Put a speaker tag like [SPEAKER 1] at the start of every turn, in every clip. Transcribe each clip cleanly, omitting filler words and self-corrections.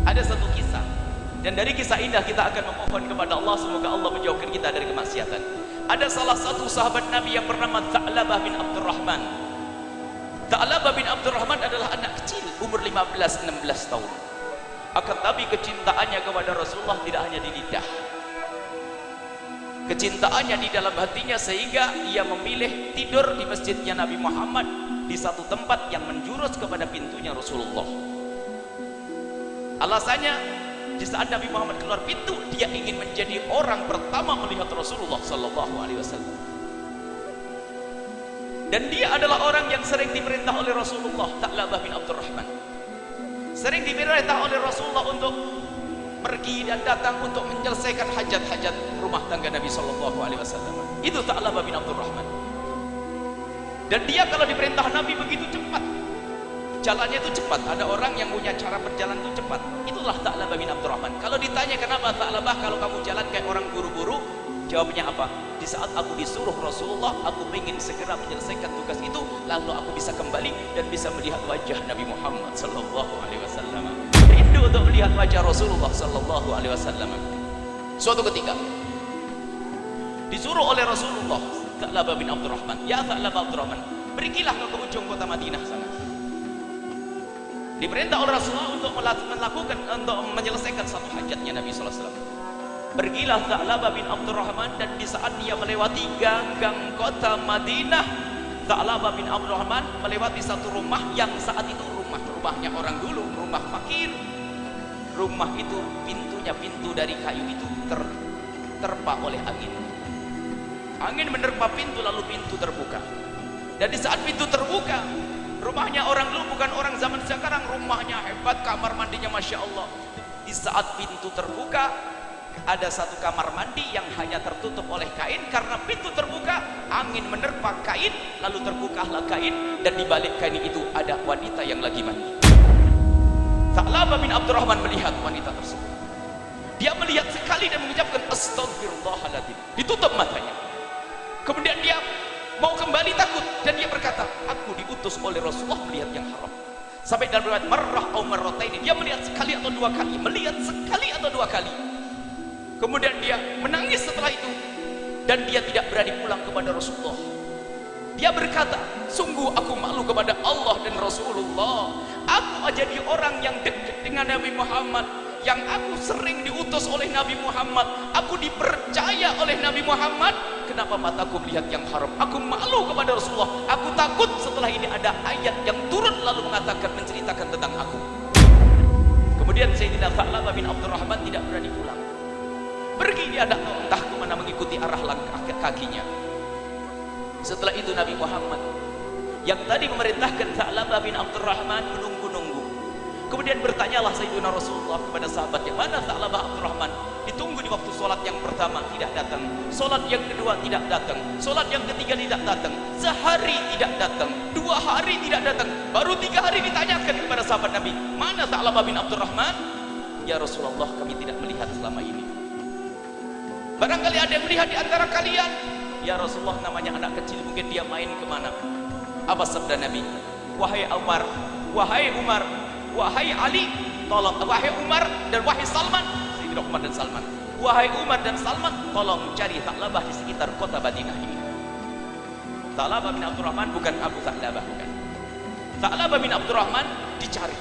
[SPEAKER 1] Ada satu kisah, dan dari kisah indah kita akan memohon kepada Allah semoga Allah menjauhkan kita dari kemaksiatan. Ada salah satu sahabat Nabi yang bernama Tha'labah bin Abdurrahman. Tha'labah bin Abdurrahman adalah anak kecil, umur 15-16 tahun. Akan tapi kecintaannya kepada Rasulullah tidak hanya di lidah, kecintaannya di dalam hatinya, sehingga ia memilih tidur di masjidnya Nabi Muhammad di satu tempat yang menjurus kepada pintunya Rasulullah. Alasannya, di saat Nabi Muhammad keluar pintu, dia ingin menjadi orang pertama melihat Rasulullah Sallallahu Alaihi Wasallam. Dan dia adalah orang yang sering diperintah oleh Rasulullah, Tha'labah bin Abdurrahman. Sering diperintah oleh Rasulullah untuk pergi dan datang untuk menyelesaikan hajat-hajat rumah tangga Nabi Sallallahu Alaihi Wasallam. Itu Tha'labah bin Abdurrahman. Dan dia kalau diperintah Nabi begitu cepat, jalannya itu cepat. Ada orang yang punya cara berjalan itu cepat. Itulah Tha'labah bin Abdurrahman. Kalau ditanya kenapa Tha'labah kalau kamu jalan kayak orang buru-buru, jawabnya apa? Di saat aku disuruh Rasulullah, aku ingin segera menyelesaikan tugas itu, lalu aku bisa kembali dan bisa melihat wajah Nabi Muhammad Sallallahu Alaihi Wasallam. Rindu untuk melihat wajah Rasulullah Sallallahu Alaihi Wasallam. Suatu ketika disuruh oleh Rasulullah, Tha'labah bin Abdurrahman, ya Tha'labah Abdurrahman, pergilah ke ujung kota Madinah sana. Diperintah oleh Rasulullah untuk menyelesaikan satu hajatnya Nabi Sallallahu Alaihi Wasallam. Pergilah Tha'labah bin Abdurrahman, dan di saat dia melewati ganggang kota Madinah, Tha'labah bin Abdurrahman melewati satu rumah yang saat itu rumahnya orang dulu, rumah fakir. Rumah itu pintunya pintu dari kayu itu terpa oleh angin. Angin menerpa pintu, lalu pintu terbuka. Dan di saat pintu terbuka, rumahnya orang dulu, bukan orang zaman sekarang. Rumahnya hebat, kamar mandinya Masya Allah. Di saat pintu terbuka, ada satu kamar mandi yang hanya tertutup oleh kain. Karena pintu terbuka, angin menerpa kain, lalu terbukalah kain, dan di balik kain itu ada wanita yang lagi mandi. Tha'labah bin Abdurrahman melihat wanita tersebut. Dia melihat sekali dan mengucapkan Astaghfirullahaladzim. Ditutup matanya. Kemudian dia mau kembali takut, dan dia berkata, aku diutus oleh Rasulullah melihat yang haram. Sampai dalam riwayat marrah atau marrataini, dia melihat sekali atau dua kali, melihat sekali atau dua kali. Kemudian dia menangis setelah itu, dan dia tidak berani pulang kepada Rasulullah. Dia berkata, sungguh aku malu kepada Allah dan Rasulullah. Aku jadi orang yang dekat dengan Nabi Muhammad, yang aku sering diutus oleh Nabi Muhammad, aku dipercaya oleh Nabi Muhammad. Kenapa mataku melihat yang haram? Aku malu kepada Rasulullah. Aku takut setelah ini ada ayat yang turun lalu mengatakan, menceritakan tentang aku. Kemudian Sayyidina Tha'labah bin Abdurrahman tidak berani pulang. Pergi dia entah kemana mengikuti arah langkah kakinya. Setelah itu Nabi Muhammad yang tadi memerintahkan Tha'labah bin Abdurrahman menunggu-nunggu. Kemudian bertanyalah Sayyidina Rasulullah kepada sahabatnya, mana Tha'labah Abdurrahman? Ditunggu di waktu sholat yang pertama tidak datang, sholat yang kedua tidak datang, sholat yang ketiga tidak datang, sehari tidak datang, 2 hari tidak datang, baru 3 hari ditanyakan kepada sahabat Nabi, mana Tha'labah bin Abdurrahman? Ya Rasulullah, kami tidak melihat selama ini. Barangkali ada yang melihat di antara kalian. Ya Rasulullah, namanya anak kecil, mungkin dia main kemana. Apa sabda Nabi? Wahai Umar, wahai Umar, wahai Ali, tolong, wahai Umar dan wahai Salman, Sayyidina Umar dan Salman, wahai Umar dan Salman, tolong cari Tha'labah di sekitar kota Madinah ini. Tha'labah bin Abdurrahman bukan Abu Tha'labah, bukan. Tha'labah bin Abdurrahman dicari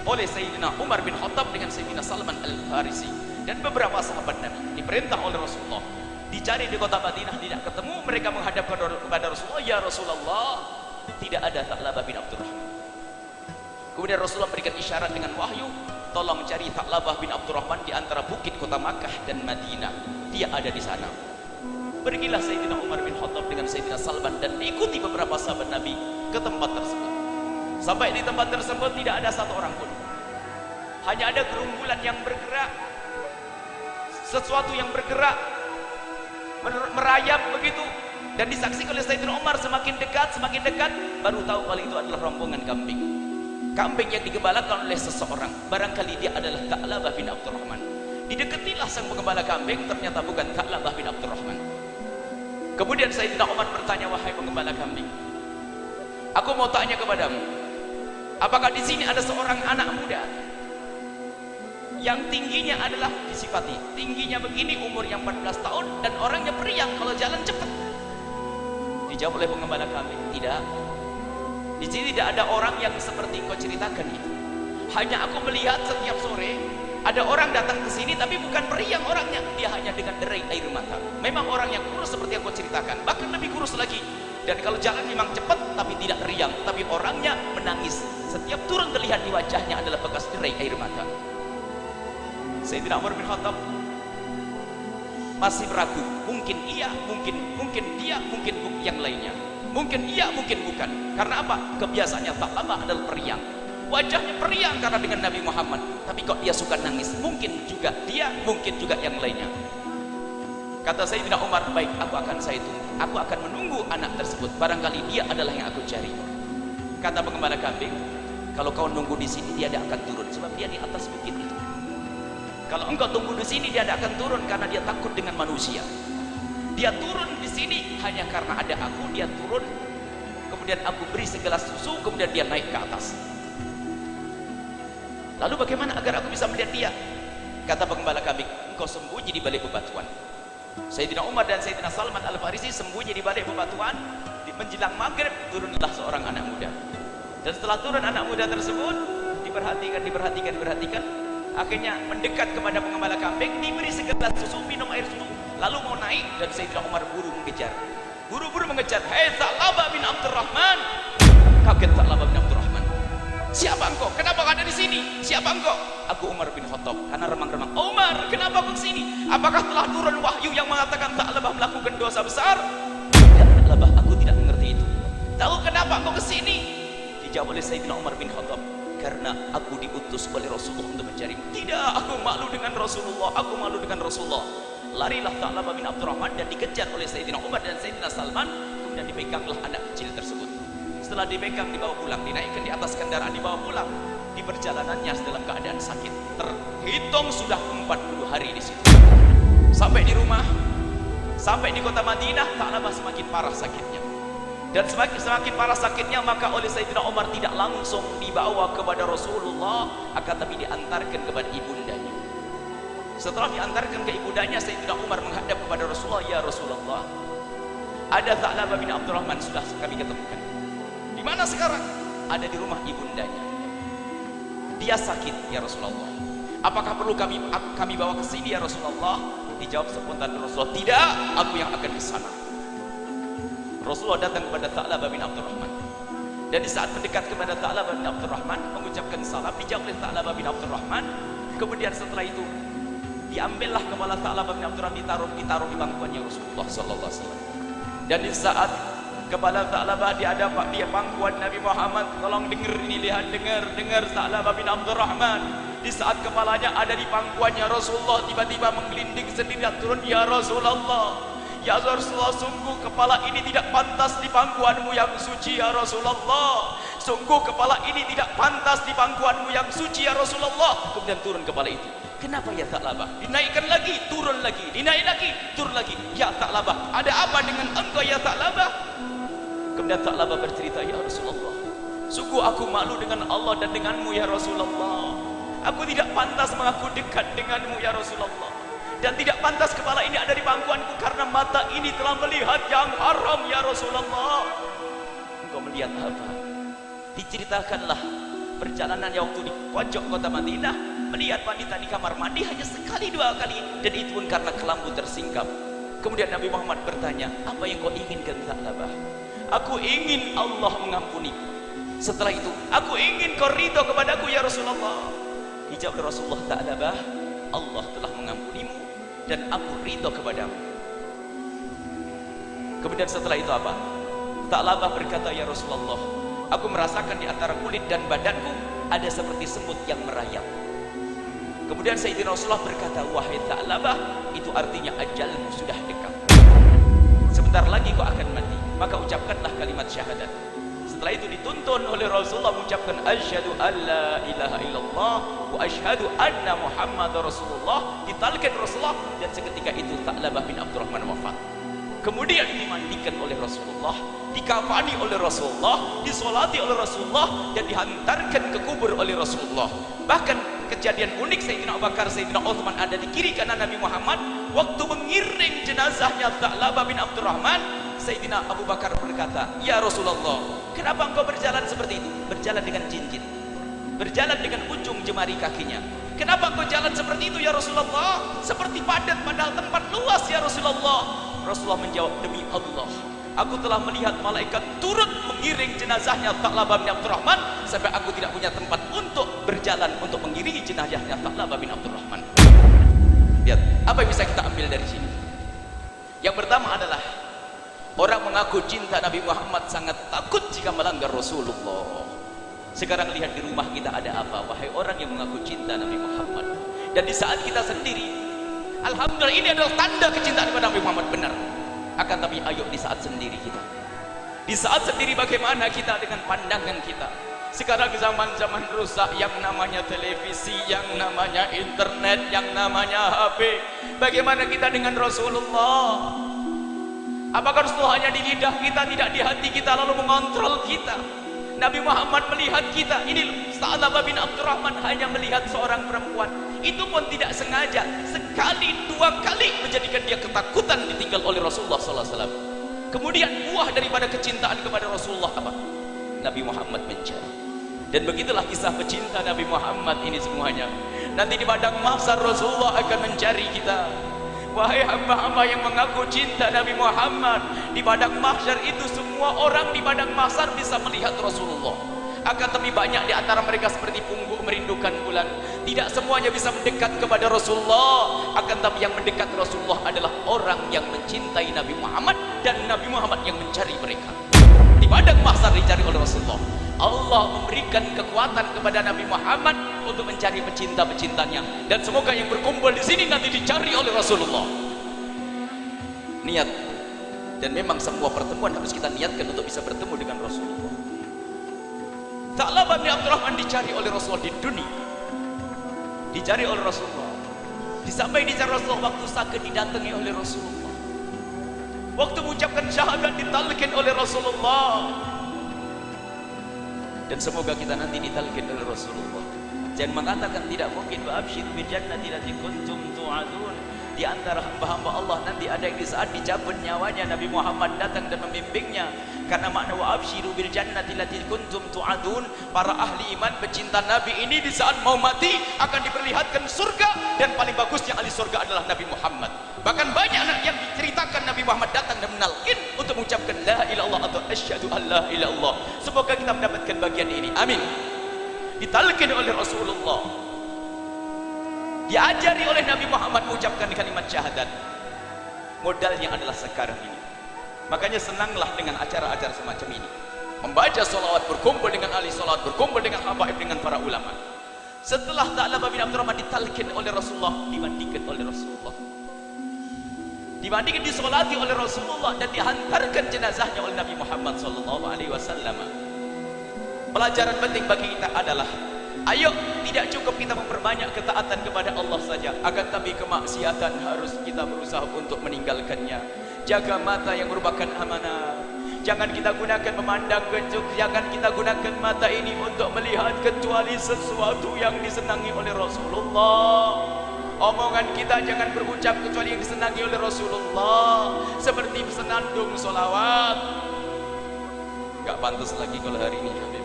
[SPEAKER 1] oleh Sayyidina Umar bin Khattab dengan Sayyidina Salman Al-Farisi dan beberapa sahabat Nabi. Diperintah oleh Rasulullah, dicari di kota Madinah, tidak ketemu. Mereka menghadap kepada Rasulullah, ya Rasulullah, tidak ada Tha'labah bin Abdurrahman. Kemudian Rasulullah berikan isyarat dengan wahyu, tolong cari Tha'labah bin Abdurrahman di antara bukit kota Makkah dan Madinah, dia ada di sana. Pergilah Sayyidina Umar bin Khattab dengan Sayyidina Salman dan ikuti beberapa sahabat Nabi ke tempat tersebut. Sampai di tempat tersebut tidak ada satu orang pun, hanya ada gerumbulan yang bergerak, sesuatu yang bergerak merayap begitu, dan disaksikan oleh Sayyidina Umar. Semakin dekat baru tahu kalau itu adalah rombongan kambing yang digembalakan oleh seseorang. Barangkali dia adalah Tha'labah bin Abdurrahman. Didekatilah sang pengembala kambing, ternyata bukan Tha'labah bin Abdurrahman. Kemudian Sayyidina Umar bertanya, wahai pengembala kambing, aku mau tanya kepadamu, Apakah di sini ada seorang anak muda yang tingginya adalah disifati tingginya begini, umur yang 14 tahun dan orangnya periang kalau jalan cepat? Dijawab oleh pengembala kami, tidak. Di sini tidak ada orang yang seperti engkau ceritakan itu. Hanya aku melihat setiap sore ada orang datang ke sini tapi bukan periang orangnya, dia hanya dengan derai air mata. Memang orang yang kurus seperti yang kau ceritakan, bahkan lebih kurus lagi. Dan kalau jalan memang cepat tapi tidak periang, tapi orangnya menangis. Setiap turun terlihat di wajahnya adalah bekas derai air mata. Sayyidina Umar bin Khattab masih ragu, mungkin iya, mungkin dia, mungkin yang lainnya, mungkin iya, mungkin bukan. Karena apa? Kebiasaannya Tha'labah adalah periang, wajahnya periang karena dengan Nabi Muhammad, tapi kok dia suka nangis? Mungkin juga dia, mungkin juga yang lainnya. Kata Sayyidina Umar, baik, saya tunggu, aku akan menunggu anak tersebut, barangkali dia adalah yang aku cari. Kata pengembala kambing, kalau kau nunggu di sini dia tidak akan turun, sebab dia di atas bukit itu. Kalau engkau tunggu di sini dia tidak akan turun karena dia takut dengan manusia. Dia turun di sini hanya karena ada aku, dia turun, kemudian aku beri segelas susu, kemudian dia naik ke atas. Lalu bagaimana agar aku bisa melihat dia? Kata pengembala kambing, engkau sembunyi di balik bebatuan. Sayyidina Umar dan Sayyidina Salman Al-Farisi sembunyi di balik bebatuan. Menjelang maghrib turunlah seorang anak muda. Dan setelah turun anak muda tersebut, diperhatikan, akhirnya mendekat kepada pengembala kambing, diberi segelas susu, minum air susu, lalu mau naik, dan Sayyidina Umar buru-buru mengejar. Hei Tha'labah bin Abdurrahman! Kaget Tha'labah bin Abdurrahman. Siapa engkau? Kenapa ada di sini? Siapa engkau? Aku Umar bin Khattab. Karena remang-remang, Umar, kenapa kau kesini? Apakah telah turun wahyu yang mengatakan Tha'labah melakukan dosa besar? Tidak, Tha'labah, aku tidak mengerti itu. Tahu kenapa engkau kesini? Dijawab oleh Sayyidina Umar bin Khattab, karena aku diutus oleh Rasulullah untuk mencari. Tidak, aku malu dengan Rasulullah. Larilah Tha'labah bin Abdurrahman dan dikejar oleh Sayyidina Umar dan Sayyidina Salman. Kemudian dipeganglah anak kecil tersebut. Setelah dipegang, dibawa pulang, dinaikkan di atas kendaraan, dibawa pulang. Di perjalanannya dalam keadaan sakit, terhitung sudah 40 hari di situ. Sampai di rumah, sampai di kota Madinah, Tha'labah semakin parah sakitnya. Dan semakin parah sakitnya, maka oleh Sayyidina Umar tidak langsung dibawa kepada Rasulullah, akan tapi diantarkan kepada ibundanya. Setelah diantarkan ke ibundanya, Sayyidina Umar menghadap kepada Rasulullah, ya Rasulullah, ada Tha'labah bin Abdurrahman sudah kami ketemukan. Di mana sekarang? Ada di rumah ibundanya. Dia sakit, ya Rasulullah. Apakah perlu kami bawa ke sini, ya Rasulullah? Dijawab spontan Rasulullah, tidak, aku yang akan ke sana. Rasulullah datang kepada Tha'labah bin Abdurrahman, dan di saat mendekat kepada Tha'labah bin Abdurrahman, mengucapkan salam, dijawab oleh Tha'labah bin Abdurrahman. Kemudian setelah itu diambillah kepala Tha'labah bin Abdurrahman, ditaruh di pangkuannya Rasulullah sallallahu alaihi wasallam. Dan di saat kepala Tha'labah di pangkuan Nabi Muhammad, tolong dengar ini, lihat, dengar Tha'labah bin Abdurrahman. Di saat kepalanya ada di pangkuannya Rasulullah, tiba-tiba menggelinding sendiri dan turun, ya Rasulullah, ya Rasulullah, sungguh kepala ini tidak pantas di pangkuanmu yang suci, ya Rasulullah. Sungguh kepala ini tidak pantas di pangkuanmu yang suci, ya Rasulullah. Kemudian turun kepala itu. Kenapa ya Tha'labah? Dinaikkan lagi, turun lagi, dinaik lagi, turun lagi. Ya Tha'labah, ada apa dengan engkau ya Tha'labah? Kemudian Tha'labah bercerita, ya Rasulullah, sungguh aku malu dengan Allah dan denganmu ya Rasulullah. Aku tidak pantas mengaku dekat denganmu ya Rasulullah. Dan tidak pantas kepala ini ada di pangkuanku karena mata ini telah melihat yang haram ya Rasulullah. Engkau melihat apa? Diceritakanlah perjalanan yang waktu di pojok kota Madinah, melihat wanita di kamar mandi hanya sekali dua kali, dan itu pun karena kelambu tersingkap. Kemudian Nabi Muhammad bertanya, apa yang kau inginkan Tha'labah? Aku ingin Allah mengampuniku. Setelah itu, aku ingin kau ridho kepadaku ya Rasulullah. Dijawab oleh Rasulullah, Tha'labah, Allah telah mengampunimu dan aku ridho kepadamu. Kemudian setelah itu apa? Tha'labah berkata, ya Rasulullah, aku merasakan di antara kulit dan badanku ada seperti semut yang merayap. Kemudian Sayyidina Rasulullah berkata, wahai Tha'labah, itu artinya ajalmu sudah dekat. Sebentar lagi kau akan mati, maka ucapkanlah kalimat syahadat. Setelah itu dituntun oleh Rasulullah mengucapkan asyhadu alla ilaha illallah wa asyhadu anna Muhammadar Rasulullah. Ditalkan Rasulullah, dan seketika itu Tha'labah bin Abdurrahman wafat. kemudian dimandikan oleh Rasulullah, dikafani oleh Rasulullah, disolati oleh Rasulullah, dan dihantarkan ke kubur oleh Rasulullah. Bahkan kejadian unik, Sayyidina Abu Bakar, Sayyidina Utsman ada di kiri kanan Nabi Muhammad. Waktu mengiring jenazahnya Tha'labah bin Abdurrahman, Sayyidina Abu Bakar berkata, "Ya Rasulullah, kenapa engkau berjalan seperti itu? Berjalan dengan jinjit, berjalan dengan ujung jemari kakinya. Kenapa engkau jalan seperti itu ya Rasulullah? Seperti padat padahal tempat luas ya Rasulullah." Rasulullah menjawab, "Demi Allah, aku telah melihat malaikat turut mengiring jenazahnya Tha'labah bin Abdurrahman sampai aku tidak punya tempat untuk berjalan untuk mengiringi jenazahnya Tha'labah bin Abdurrahman." Lihat, apa yang bisa kita ambil dari sini? Yang pertama adalah orang mengaku cinta Nabi Muhammad sangat takut jika melanggar Rasulullah. Sekarang lihat di rumah kita ada apa, wahai orang yang mengaku cinta Nabi Muhammad. Dan di saat kita sendiri, alhamdulillah, ini adalah tanda kecintaan kepada Nabi Muhammad benar. Akan tapi ayo di saat sendiri kita, di saat sendiri bagaimana kita dengan pandangan kita? Sekarang zaman-zaman rusak, yang namanya televisi, yang namanya internet, yang namanya HP. Bagaimana kita dengan Rasulullah? Apakah Rasulullah hanya di lidah kita, tidak di hati kita, lalu mengontrol kita? Nabi Muhammad melihat kita. Ini Tha'labah bin Abdurrahman hanya melihat seorang perempuan, itu pun tidak sengaja, sekali dua kali menjadikan dia ketakutan ditinggal oleh Rasulullah SAW. Kemudian buah daripada kecintaan kepada Rasulullah apa? Nabi Muhammad mencari. Dan begitulah kisah pecinta Nabi Muhammad ini semuanya. Nanti di padang mahsyar Rasulullah akan mencari kita. Wahai hamba-hamba yang mengaku cinta Nabi Muhammad, di padang mahsyar itu semua orang di padang mahsyar bisa melihat Rasulullah. Akan tapi banyak di antara mereka seperti pungguk merindukan bulan. Tidak semuanya bisa mendekat kepada Rasulullah. Akan tapi yang mendekat Rasulullah adalah orang yang mencintai Nabi Muhammad, dan Nabi Muhammad yang mencari mereka. Di padang mahsyar dicari oleh Rasulullah. Allah memberikan kekuatan kepada Nabi Muhammad untuk mencari pecinta-pecintanya, dan semoga yang berkumpul di sini nanti dicari oleh Rasulullah. Niat, dan memang semua pertemuan harus kita niatkan untuk bisa bertemu dengan Rasulullah. Tha'labah bin Abdurrahman dicari oleh Rasulullah di dunia, dicari oleh Rasulullah. Sampai dicari Rasulullah, waktu sakit didatangi oleh Rasulullah, waktu mengucapkan syahadat ditalqin oleh Rasulullah. Dan semoga kita nanti ditalqin oleh Rasulullah. Jangan mengatakan tidak mungkin, wa absyir bil jannati allati kuntum tu'adun. Di antara hamba-hamba Allah nanti ada yang di saat dicabut nyawanya Nabi Muhammad datang dan membimbingnya. Karena makna wa absyiru bil jannati allati kuntum tu'adun, para ahli iman pecinta Nabi ini di saat mau mati akan diperlihatkan surga, dan paling bagusnya ahli surga adalah Nabi Muhammad. Bahkan banyak yang diceritakan Nabi Muhammad datang dan menalkin untuk mengucapkan la ilaha illallah atau asyhadu an la ilaha illallah. Semoga kita mendapatkan bagian ini. Amin. Ditalkin oleh Rasulullah, diajari oleh Nabi Muhammad mengucapkan kalimat syahadat. Modalnya adalah sekarang ini. Makanya senanglah dengan acara-acara semacam ini. Membaca sholawat, berkumpul dengan ahli sholawat, berkumpul dengan habaib, dengan para ulama. Setelah Tha'labah bin Abdurrahman ditalkin oleh Rasulullah, dimandikan oleh Rasulullah, dimandikan, disolati oleh Rasulullah, dan dihantarkan jenazahnya oleh Nabi Muhammad SAW. Pelajaran penting bagi kita adalah, ayo, tidak cukup kita memperbanyak ketaatan kepada Allah saja, akan tapi kemaksiatan harus kita berusaha untuk meninggalkannya. Jaga mata yang merupakan amanah. Jangan kita gunakan memandang kejuk, jangan kita gunakan mata ini untuk melihat kecuali sesuatu yang disenangi oleh Rasulullah. Omongan kita jangan berucap kecuali yang disenangi oleh Rasulullah, seperti senandung solawat. Gak pantas lagi kalau hari ini, Habib.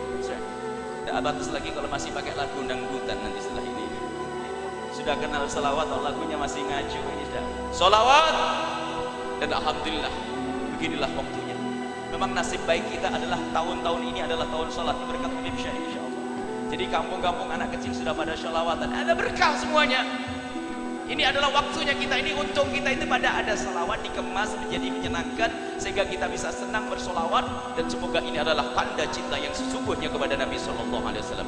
[SPEAKER 1] Gak pantas lagi kalau masih pakai lagu dangdutan nanti setelah ini. Sudah kenal solawat atau lagunya masih ngacu ini sudah. Solawat. Dan alhamdulillah, beginilah waktunya. Memang nasib baik kita adalah tahun-tahun ini adalah tahun sholat berkat Habib Syekh, insyaallah. Jadi kampung-kampung anak kecil sudah pada sholawatan, ada berkah semuanya. Ini adalah waktunya kita, ini untung kita itu pada ada salawat dikemas menjadi menyenangkan, sehingga kita bisa senang bersolawat. Dan semoga ini adalah tanda cinta yang sesungguhnya kepada Nabi SAW.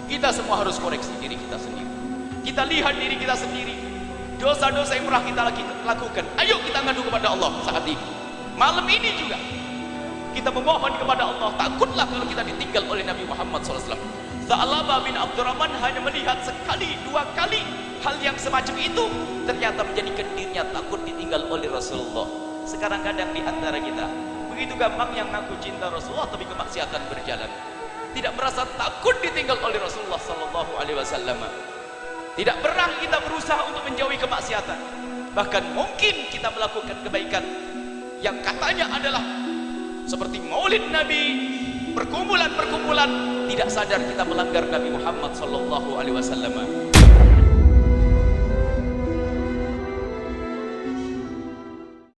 [SPEAKER 1] Kita semua harus koreksi diri kita sendiri. Kita lihat diri kita sendiri, dosa-dosa yang pernah kita lakukan. Ayo kita ngadu kepada Allah saat ini. Malam ini juga kita memohon kepada Allah. Takutlah kalau kita ditinggal oleh Nabi Muhammad SAW. Tha'labah bin Abdurrahman hanya melihat sekali, dua kali hal yang semacam itu, ternyata menjadikan dirinya takut ditinggal oleh Rasulullah. Sekarang kadang di antara kita begitu gampang yang ngaku cinta Rasulullah tapi kemaksiatan berjalan. Tidak merasa takut ditinggal oleh Rasulullah sallallahu alaihi wasallam. Tidak pernah kita berusaha untuk menjauhi kemaksiatan. Bahkan mungkin kita melakukan kebaikan yang katanya adalah seperti Maulid Nabi, perkumpulan-perkumpulan, tidak sadar kita melanggar Nabi Muhammad sallallahu alaihi wasallam.